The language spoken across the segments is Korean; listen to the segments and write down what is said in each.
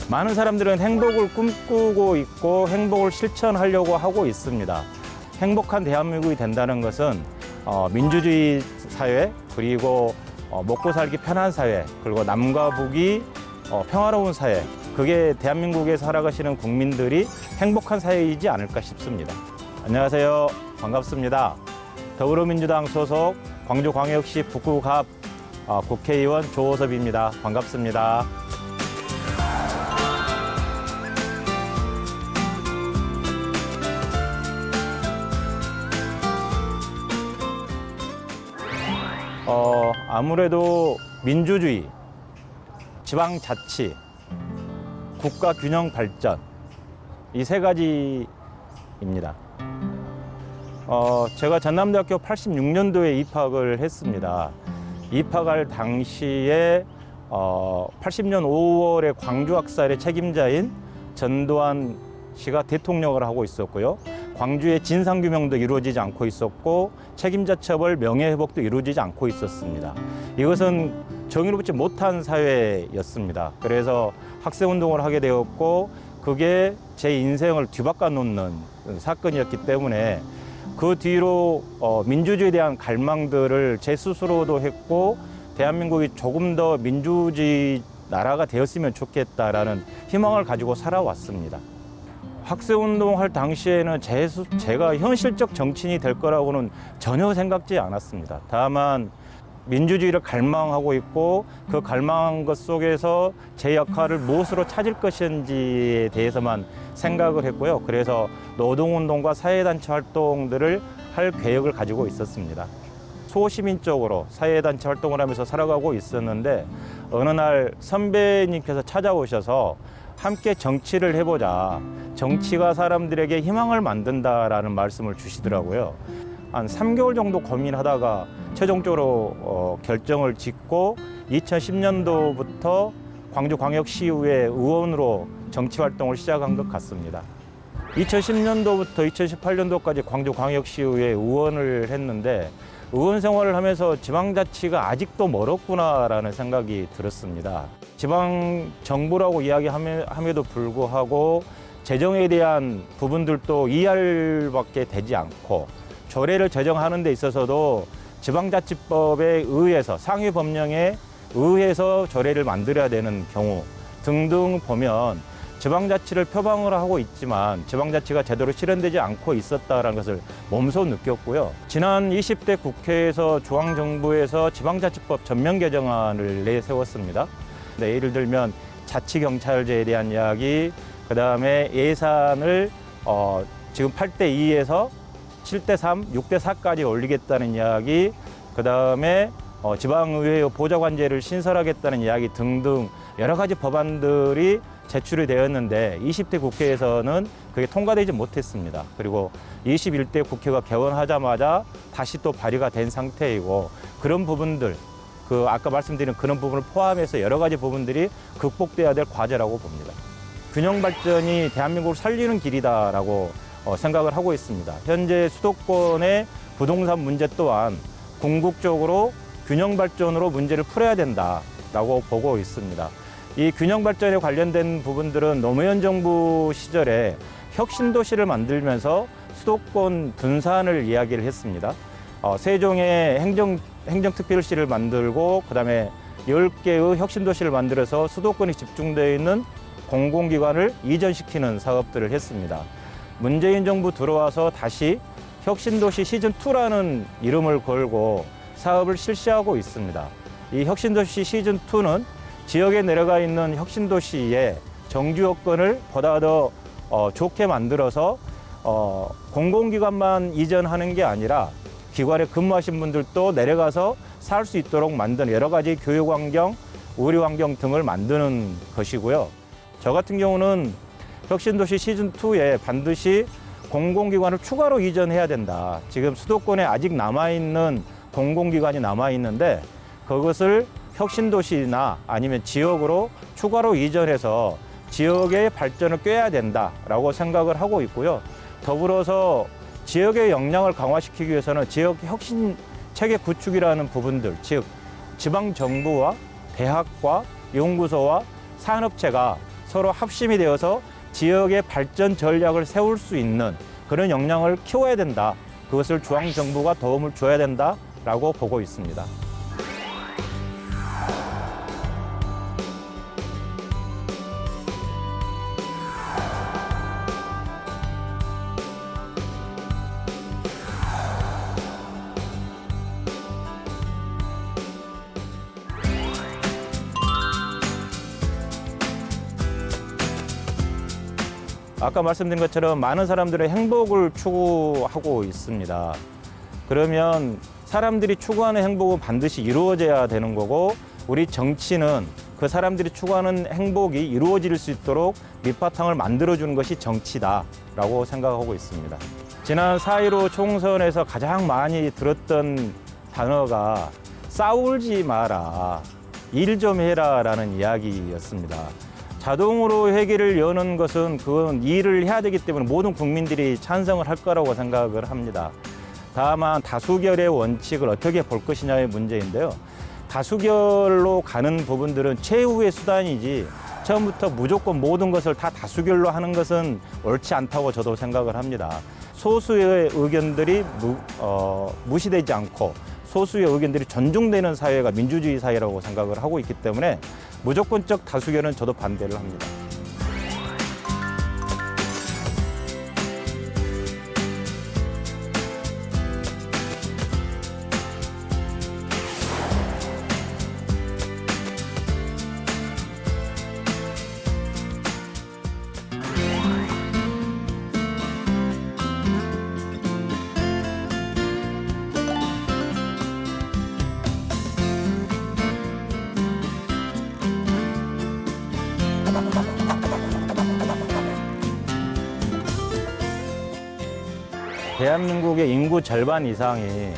많은 사람들은 행복을 꿈꾸고 있고 행복을 실천하려고 하고 있습니다. 행복한 대한민국이 된다는 것은 민주주의 사회, 그리고 먹고 살기 편한 사회, 그리고 남과 북이 평화로운 사회, 그게 대한민국에 살아가시는 국민들이 행복한 사회이지 않을까 싶습니다. 안녕하세요. 반갑습니다. 더불어민주당 소속 광주광역시 북구갑 국회의원 조호섭입니다. 반갑습니다. 아무래도 민주주의, 지방자치, 국가균형 발전, 이 세 가지입니다. 제가 전남대학교 86년도에 입학을 했습니다. 입학할 당시에 80년 5월에 광주 학살의 책임자인 전두환 씨가 대통령을 하고 있었고요. 광주의 진상규명도 이루어지지 않고 있었고 책임자 처벌, 명예회복도 이루어지지 않고 있었습니다. 이것은 정의롭지 못한 사회였습니다. 그래서 학생운동을 하게 되었고 그게 제 인생을 뒤바꿔 놓는 사건이었기 때문에 그 뒤로 민주주의에 대한 갈망들을 제 스스로도 했고 대한민국이 조금 더 민주주의 나라가 되었으면 좋겠다라는 희망을 가지고 살아왔습니다. 학생운동할 당시에는 제가 현실적 정치인이 될 거라고는 전혀 생각지 않았습니다. 다만 민주주의를 갈망하고 있고 그 갈망한 것 속에서 제 역할을 무엇으로 찾을 것인지에 대해서만 생각을 했고요. 그래서 노동운동과 사회단체 활동들을 할 계획을 가지고 있었습니다. 소시민적으로 사회단체 활동을 하면서 살아가고 있었는데 어느 날 선배님께서 찾아오셔서 함께 정치를 해보자. 정치가 사람들에게 희망을 만든다라는 말씀을 주시더라고요. 한 3개월 정도 고민하다가 최종적으로 결정을 짓고 2010년도부터 광주광역시의회 의원으로 정치활동을 시작한 것 같습니다. 2010년도부터 2018년도까지 광주광역시의회 의원을 했는데 의원 생활을 하면서 지방자치가 아직도 멀었구나라는 생각이 들었습니다. 지방정부라고 이야기함에도 불구하고 재정에 대한 부분들도 2할밖에 되지 않고 조례를 제정하는 데 있어서도 지방자치법에 의해서 상위법령에 의해서 조례를 만들어야 되는 경우 등등 보면 지방자치를 표방을 하고 있지만 지방자치가 제대로 실현되지 않고 있었다는 것을 몸소 느꼈고요. 지난 20대 국회에서 중앙정부에서 지방자치법 전면 개정안을 내세웠습니다. 네, 예를 들면 자치경찰제에 대한 이야기, 그다음에 예산을 지금 8대2에서 7대3, 6대4까지 올리겠다는 이야기, 그다음에 지방의회 보좌관제를 신설하겠다는 이야기 등등 여러 가지 법안들이 제출이 되었는데 20대 국회에서는 그게 통과되지 못했습니다. 그리고 21대 국회가 개원하자마자 다시 또 발의가 된 상태이고 그런 부분들, 아까 말씀드린 그런 부분을 포함해서 여러 가지 부분들이 극복돼야 될 과제라고 봅니다. 균형 발전이 대한민국을 살리는 길이다라고 생각을 하고 있습니다. 현재 수도권의 부동산 문제 또한 궁극적으로 균형 발전으로 문제를 풀어야 된다라고 보고 있습니다. 이 균형 발전에 관련된 부분들은 노무현 정부 시절에 혁신도시를 만들면서 수도권 분산을 이야기를 했습니다. 세종에 행정특별시를 만들고 그다음에 10개의 혁신도시를 만들어서 수도권이 집중되어 있는 공공기관을 이전시키는 사업들을 했습니다. 문재인 정부 들어와서 다시 혁신도시 시즌2라는 이름을 걸고 사업을 실시하고 있습니다. 이 혁신도시 시즌2는 지역에 내려가 있는 혁신도시의 정규 여건을 보다 더 좋게 만들어서 공공기관만 이전하는 게 아니라 기관에 근무하신 분들도 내려가서 살 수 있도록 만드는 여러 가지 교육환경, 의료환경 등을 만드는 것이고요. 저 같은 경우는 혁신도시 시즌2에 반드시 공공기관을 추가로 이전해야 된다. 지금 수도권에 아직 남아있는 공공기관이 남아있는데 그것을 혁신도시나 아니면 지역으로 추가로 이전해서 지역의 발전을 꾀해야 된다라고 생각을 하고 있고요. 더불어서 지역의 역량을 강화시키기 위해서는 지역 혁신 체계 구축이라는 부분들, 즉 지방정부와 대학과 연구소와 산업체가 서로 합심이 되어서 지역의 발전 전략을 세울 수 있는 그런 역량을 키워야 된다. 그것을 중앙정부가 도움을 줘야 된다라고 보고 있습니다. 아까 말씀드린 것처럼 많은 사람들의 행복을 추구하고 있습니다. 그러면 사람들이 추구하는 행복은 반드시 이루어져야 되는 거고, 우리 정치는 그 사람들이 추구하는 행복이 이루어질 수 있도록 밑바탕을 만들어주는 것이 정치다라고 생각하고 있습니다. 지난 4.15 총선에서 가장 많이 들었던 단어가 싸우지 마라, 일 좀 해라라는 이야기였습니다. 자동으로 회기를 여는 것은 그건 일을 해야 되기 때문에 모든 국민들이 찬성을 할 거라고 생각을 합니다. 다만 다수결의 원칙을 어떻게 볼 것이냐의 문제인데요. 다수결로 가는 부분들은 최후의 수단이지 처음부터 무조건 모든 것을 다 다수결로 하는 것은 옳지 않다고 저도 생각을 합니다. 소수의 의견들이 무시되지 않고 소수의 의견들이 존중되는 사회가 민주주의 사회라고 생각을 하고 있기 때문에 무조건적 다수결은 저도 반대를 합니다. 대한민국의 인구 절반 이상이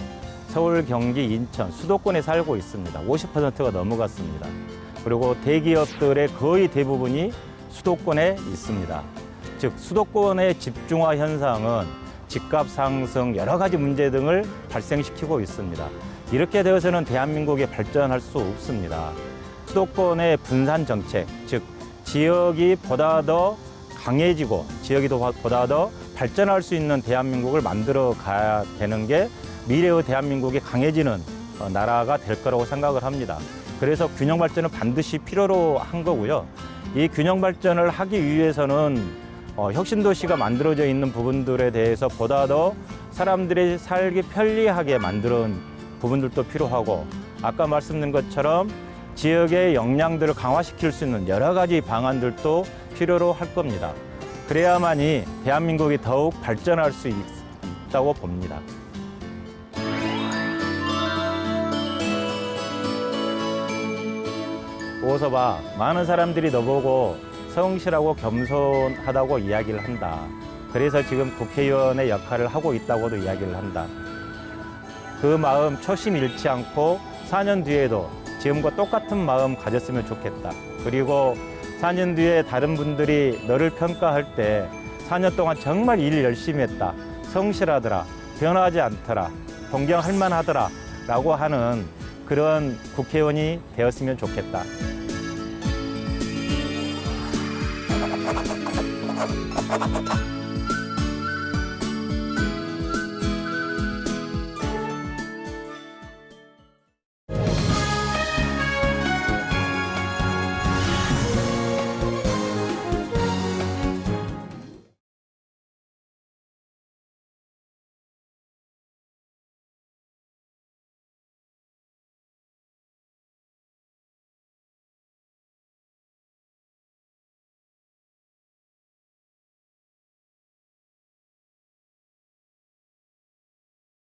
서울, 경기, 인천, 수도권에 살고 있습니다. 50%가 넘어갔습니다. 그리고 대기업들의 거의 대부분이 수도권에 있습니다. 즉 수도권의 집중화 현상은 집값 상승, 여러 가지 문제 등을 발생시키고 있습니다. 이렇게 되어서는 대한민국이 발전할 수 없습니다. 수도권의 분산 정책, 즉 지역이 보다 더 강해지고 지역이 보다 더 발전할 수 있는 대한민국을 만들어 가야 되는 게 미래의 대한민국이 강해지는 나라가 될 거라고 생각을 합니다. 그래서 균형 발전은 반드시 필요로 한 거고요. 이 균형 발전을 하기 위해서는 혁신도시가 만들어져 있는 부분들에 대해서 보다 더 사람들이 살기 편리하게 만드는 부분들도 필요하고, 아까 말씀드린 것처럼 지역의 역량들을 강화시킬 수 있는 여러 가지 방안들도 필요로 할 겁니다. 그래야만이 대한민국이 더욱 발전할 수 있다고 봅니다. 오서봐, 많은 사람들이 너보고 성실하고 겸손하다고 이야기를 한다. 그래서 지금 국회의원의 역할을 하고 있다고도 이야기를 한다. 그 마음 초심 잃지 않고 4년 뒤에도 지금과 똑같은 마음 가졌으면 좋겠다. 그리고 4년 뒤에 다른 분들이 너를 평가할 때 4년 동안 정말 일 열심히 했다, 성실하더라, 변하지 않더라, 존경할 만하더라 라고 하는 그런 국회의원이 되었으면 좋겠다.